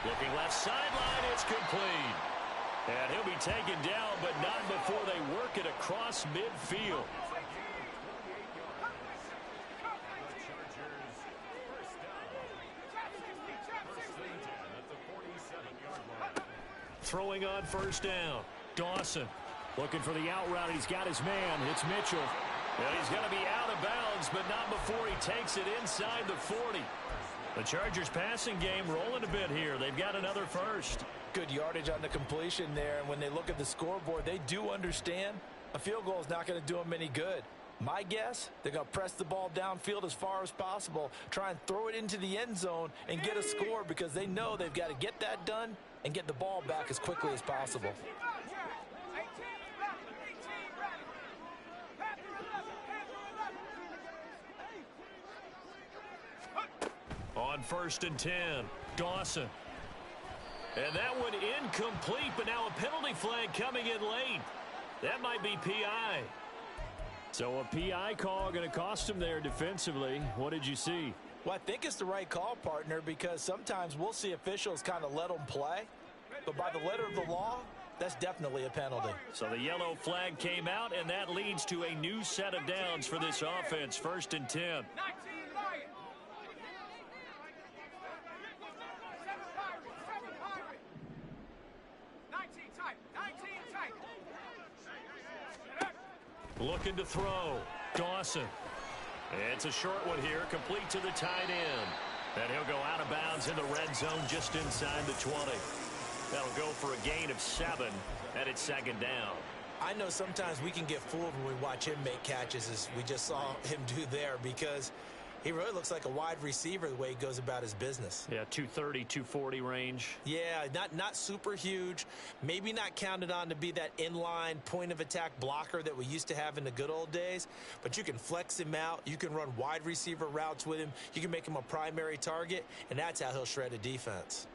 Looking left sideline. It's complete. And he'll be taken down, but not before they work it across midfield. Throwing on first down. Dawson looking for the out route. He's got his man. It's Mitchell. And he's going to be out of bounds, but not before he takes it inside the 40. The Chargers passing game rolling a bit here. They've got another first. Good yardage on the completion there, and when they look at the scoreboard, they do understand a field goal is not going to do them any good. My guess, they're going to press the ball downfield as far as possible, try and throw it into the end zone and get a score because they know they've got to get that done and get the ball back as quickly as possible. On first and 10, Dawson. And that one incomplete, but now a penalty flag coming in late. That might be PI. So a PI call going to cost him there defensively. What did you see? Well, I think it's the right call, partner, because sometimes we'll see officials kind of let them play. But by the letter of the law, that's definitely a penalty. So the yellow flag came out, and that leads to a new set of downs for this offense. First and 10. Looking to throw. Dawson. It's a short one here, complete to the tight end. And he'll go out of bounds in the red zone just inside the 20. That'll go for a gain of 7, and it's second down. I know sometimes we can get fooled when we watch him make catches, as we just saw him do there, because He really looks like a wide receiver the way he goes about his business. Yeah, 230, 240 range. Yeah, not super huge. Maybe not counted on to be that inline point-of-attack blocker that we used to have in the good old days. But you can flex him out. You can run wide receiver routes with him. You can make him a primary target, and that's how he'll shred a defense.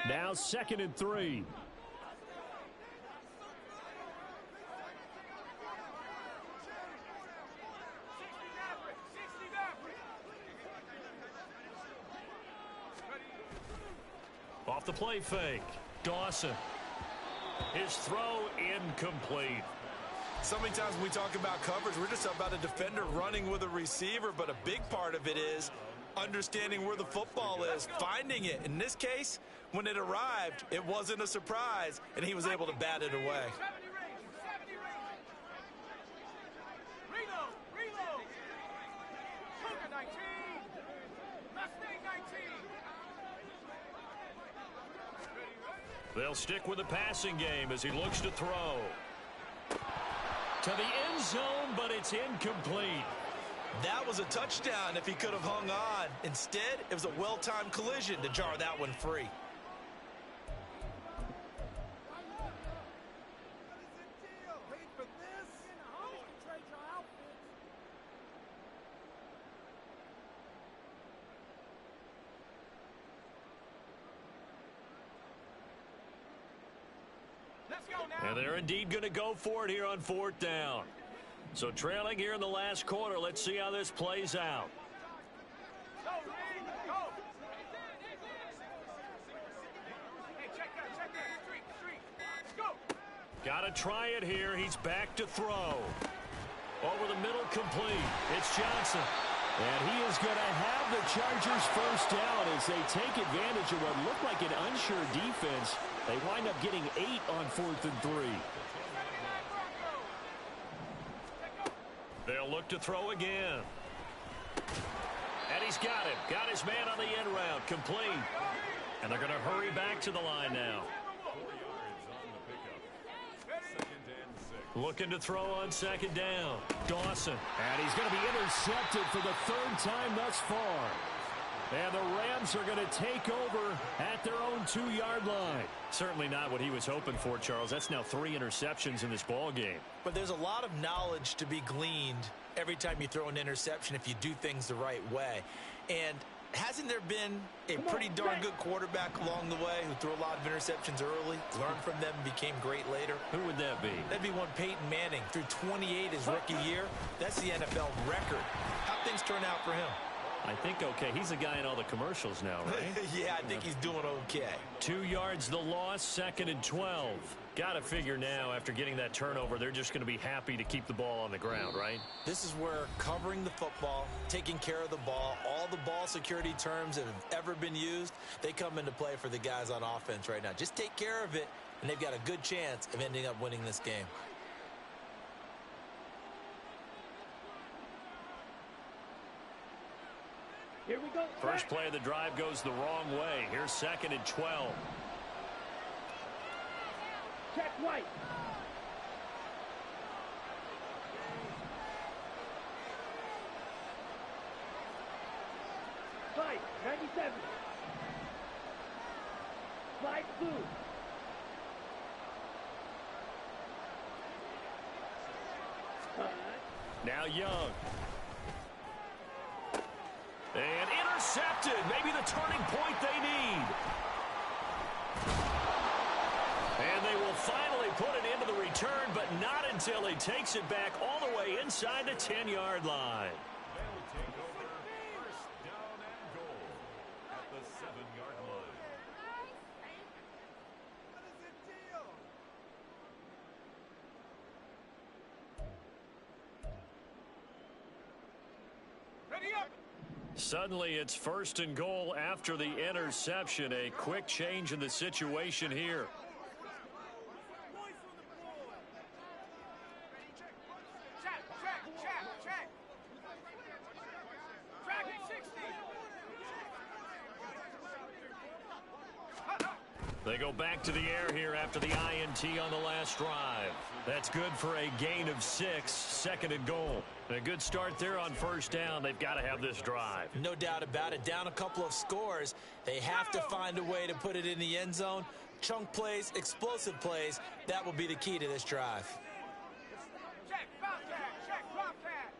Now 2nd and 3. Off the play fake. Dawson. His throw incomplete. So many times when we talk about coverage, we're just about a defender running with a receiver, but a big part of it is understanding where the football is, finding it. In this case, when it arrived, it wasn't a surprise, and he was able to bat it away. They'll stick with the passing game as he looks to throw. To the end zone, but it's incomplete. That was a touchdown if he could have hung on. Instead, it was a well-timed collision to jar that one free. And they're indeed going to go for it here on 4th down. So trailing here in the last quarter, let's see how this plays out. Got to try it here. He's back to throw. Over the middle, complete. It's Johnson. And he is going to have the Chargers first down as they take advantage of what looked like an unsure defense. They wind up getting 8 on 4th and 3. They'll look to throw again. And he's got it. Got his man on the end route. Complete. And they're going to hurry back to the line now. Looking to throw on 2nd down. Dawson. And he's going to be intercepted for the 3rd time thus far. And the Rams are going to take over at their own 2-yard line. Certainly not what he was hoping for, Charles. That's now 3 interceptions in this ball game. But there's a lot of knowledge to be gleaned every time you throw an interception if you do things the right way. And hasn't there been a pretty darn good quarterback along the way who threw a lot of interceptions early, learned from them, and became great later? Who would that be? That'd be one Peyton Manning. Threw 28 his rookie year. That's the NFL record. How'd things turn out for him? I think okay. He's a guy in all the commercials now, right? Yeah, I think he's doing okay. 2 yards the loss, 2nd and 12. Got to figure now after getting that turnover, they're just going to be happy to keep the ball on the ground, right? This is where covering the football, taking care of the ball, all the ball security terms that have ever been used, they come into play for the guys on offense right now. Just take care of it, and they've got a good chance of ending up winning this game. Here we go. First play of the drive goes the wrong way. Here's 2nd and 12. Check White. Fight, 97. Slide blue. Now Young. And intercepted. Maybe the turning point they need. And they will finally put it into the return, but not until he takes it back all the way inside the 10-yard line. They'll take over 1st down and goal at the 7-yard line. Ready up. Suddenly it's 1st and goal after the interception. A quick change in the situation here. They go back to the air here after the INT on the last drive. That's good for a gain of 6, 2nd and goal. A good start there on first down. They've got to have this drive. No doubt about it. Down a couple of scores. They have to find a way to put it in the end zone. Chunk plays, explosive plays. That will be the key to this drive. Check, Bobcat. Check, Bobcat.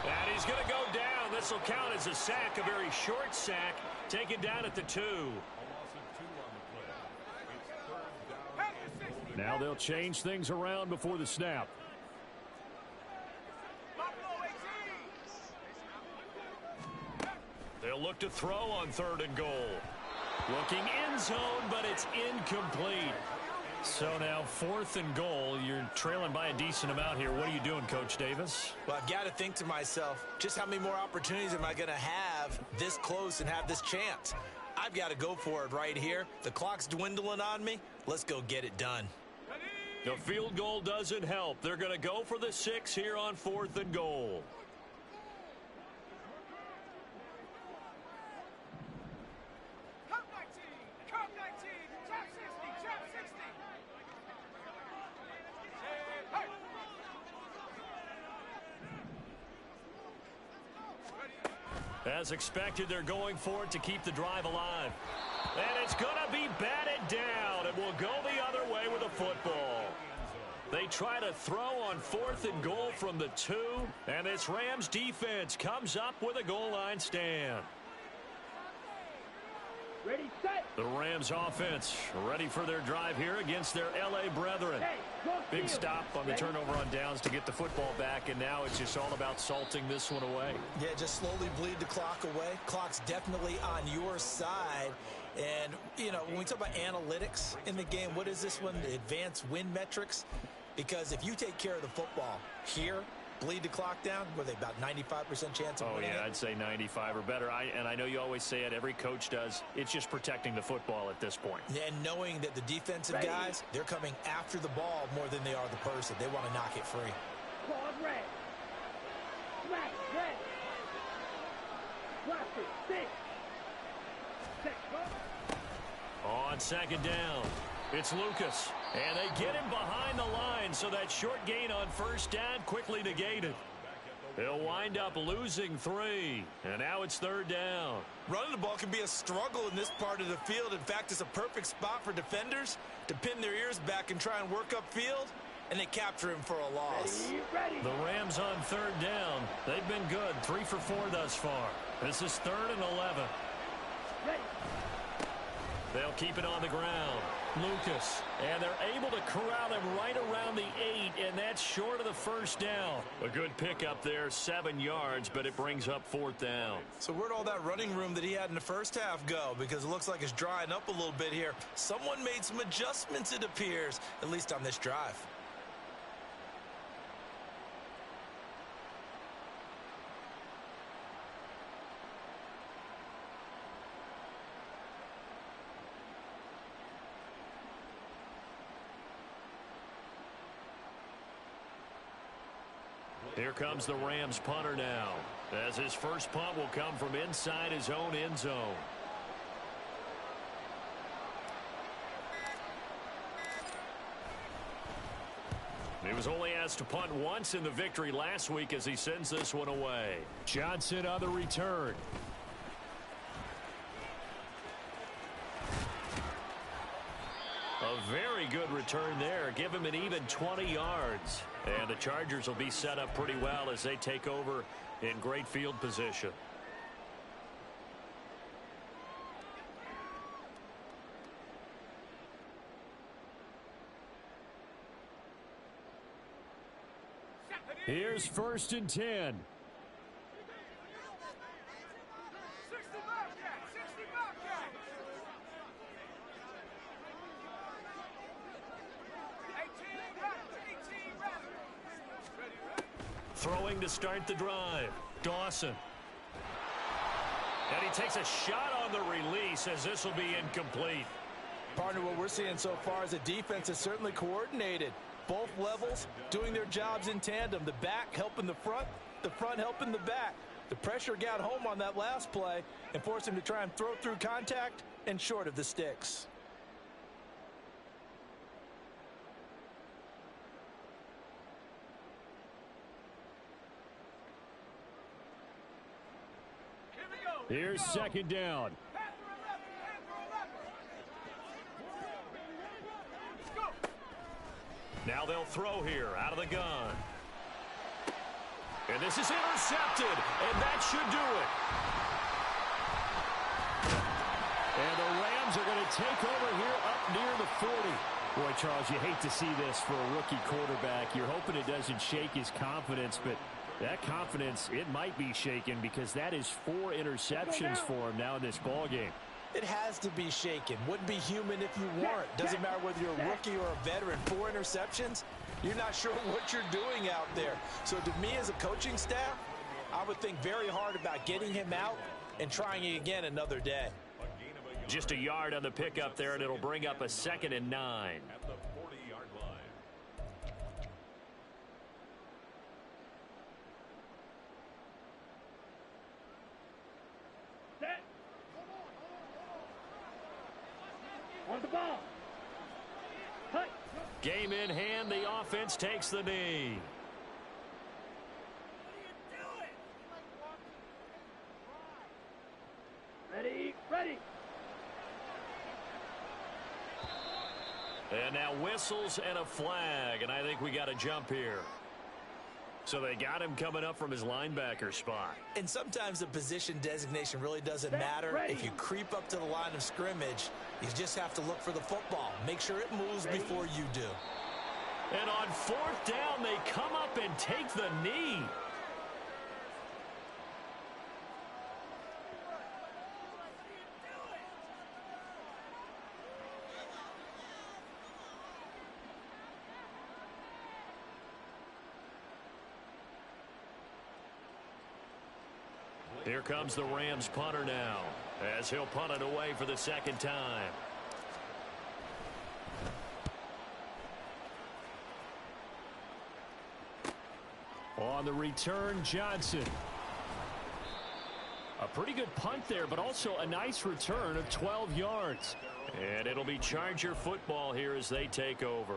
And he's going to go down. This will count as a sack, a very short sack, taken down at the 2. Now they'll change things around before the snap. They'll look to throw on 3rd and goal. Looking end zone, but it's incomplete. So now 4th and goal. You're trailing by a decent amount here. What are you doing, Coach Davis? Well, I've got to think to myself, just how many more opportunities am I going to have this close and have this chance? I've got to go for it right here. The clock's dwindling on me. Let's go get it done. The field goal doesn't help. They're going to go for the 6 here on 4th and goal. Come 19. Come 19. Trap 60. Trap 60. Hey. As expected, they're going for it to keep the drive alive. And it's going to be batted down. It will go the other way with a football. They try to throw on 4th and goal from the 2. And this Rams defense comes up with a goal line stand. Ready, set. The Rams offense ready for their drive here against their L.A. brethren. Hey, go Big field. stop on the Ready? turnover on downs to get the football back, and now it's just all about salting this one away. Yeah, just slowly bleed the clock away. Clock's definitely on your side. And, you know, when we talk about analytics in the game, what is this one? The advanced win metrics? Because if you take care of the football here, bleed the clock down, were they about 95% chance of winning yeah, it? I'd say 95 or better. And I know you always say it, every coach does. It's just protecting the football at this point. And knowing that the defensive Ready. guys, they're coming after the ball more than they are the person. They want to knock it free. Claws red. Smash red. Blast it. Six. Check, go. On 2nd down, it's Lucas. And they get him behind the line, so that short gain on 1st down quickly negated. He'll wind up losing 3. And now it's 3rd down. Running the ball can be a struggle in this part of the field. In fact, it's a perfect spot for defenders to pin their ears back and try and work upfield, and they capture him for a loss. Ready, ready. The Rams on 3rd down. They've been good, 3 for 4 thus far. This is 3rd and 11. Ready. They'll keep it on the ground. Lucas, and they're able to corral him right around the 8, and that's short of the 1st down. A good pickup there, 7 yards, but it brings up 4th down. So where'd all that running room that he had in the first half go? Because it looks like it's drying up a little bit here. Someone made some adjustments, it appears, at least on this drive. Here comes the Rams punter now, as his first punt will come from inside his own end zone. He was only asked to punt once in the victory last week as he sends this one away. Johnson on the return. A very good return there. Give him an even 20 yards. And the Chargers will be set up pretty well as they take over in great field position. Here's 1st and 10. 60 Bobcat. 60 Bobcat. 18 Raptors. 18 Raptors. Ready, ready. Throwing to start the drive. Dawson. And he takes a shot on the release as this will be incomplete. Partner, what we're seeing so far is the defense is certainly coordinated. Both levels doing their jobs in tandem. The back helping the front helping the back. The pressure got home on that last play and forced him to try and throw through contact and short of the sticks. Here's second down. Now they'll throw here out of the gun. And this is intercepted, and that should do it. And the Rams are going to take over here up near the 40. Boy, Charles, you hate to see this for a rookie quarterback. You're hoping it doesn't shake his confidence, but that confidence, it might be shaken because that is 4 interceptions for him now in this ballgame. It has to be shaken. Wouldn't be human if you weren't. Doesn't matter whether you're a rookie or a veteran. 4 interceptions, you're not sure what you're doing out there. So to me as a coaching staff, I would think very hard about getting him out and trying it again another day. Just a yard on the pickup there, and it'll bring up a 2nd and 9. At the 40-yard line. Set. On the ball. Cut. Game in hand, the offense takes the knee. Ready, ready. And now whistles and a flag, and I think we got a jump here. So they got him coming up from his linebacker spot. And sometimes the position designation really doesn't matter. If you creep up to the line of scrimmage, you just have to look for the football. Make sure it moves before you do. And on 4th down, they come up and take the knee. Here comes the Rams punter now, as he'll punt it away for the 2nd time. On the return, Johnson. A pretty good punt there, but also a nice return of 12 yards. And it'll be Charger football here as they take over.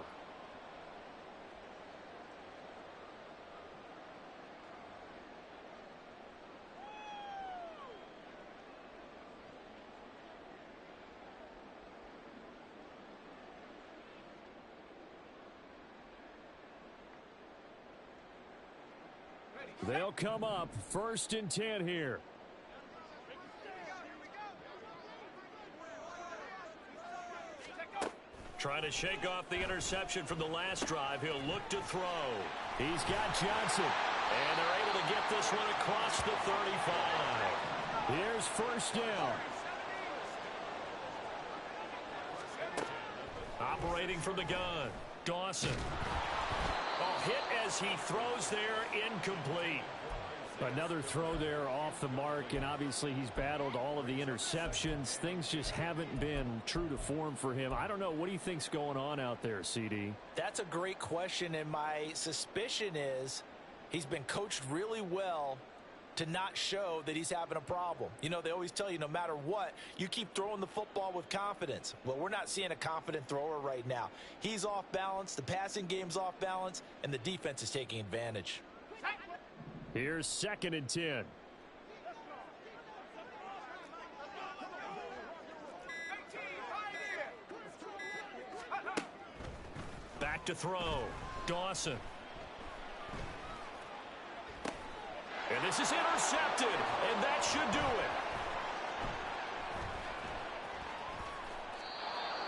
They'll come up 1st and 10 here. Trying to shake off the interception from the last drive. He'll look to throw. He's got Johnson. And they're able to get this one across the 35. Here's 1st down. Operating from the gun, Dawson. Oh, hit as he throws there, incomplete. Another throw there off the mark, and obviously he's battled all of the interceptions. Things just haven't been true to form for him. I don't know. What do you think's going on out there, CD? That's a great question, and my suspicion is he's been coached really well to not show that he's having a problem. You know, they always tell you no matter what, you keep throwing the football with confidence. Well, we're not seeing a confident thrower right now. He's off balance, the passing game's off balance, and the defense is taking advantage. Here's 2nd and 10. Back to throw, Dawson. And this is intercepted, and that should do it.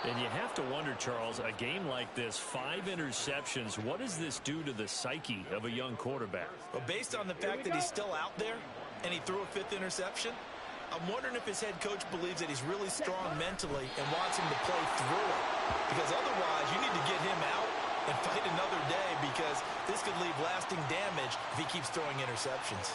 And you have to wonder, Charles, a game like this, 5 interceptions, what does this do to the psyche of a young quarterback? Well, based on the fact that he's still out there and he threw a 5th interception, I'm wondering if his head coach believes that he's really strong mentally and wants him to play through it. Because otherwise, you need to get him out and fight another day, because this could leave lasting damage if he keeps throwing interceptions.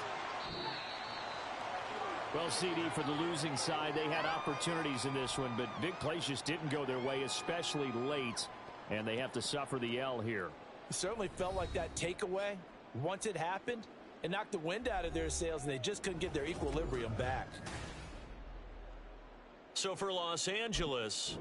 Well, CD, for the losing side, they had opportunities in this one, but big plays just didn't go their way, especially late, and they have to suffer the L here. It certainly felt like that takeaway, once it happened, it knocked the wind out of their sails, and they just couldn't get their equilibrium back. So for Los Angeles...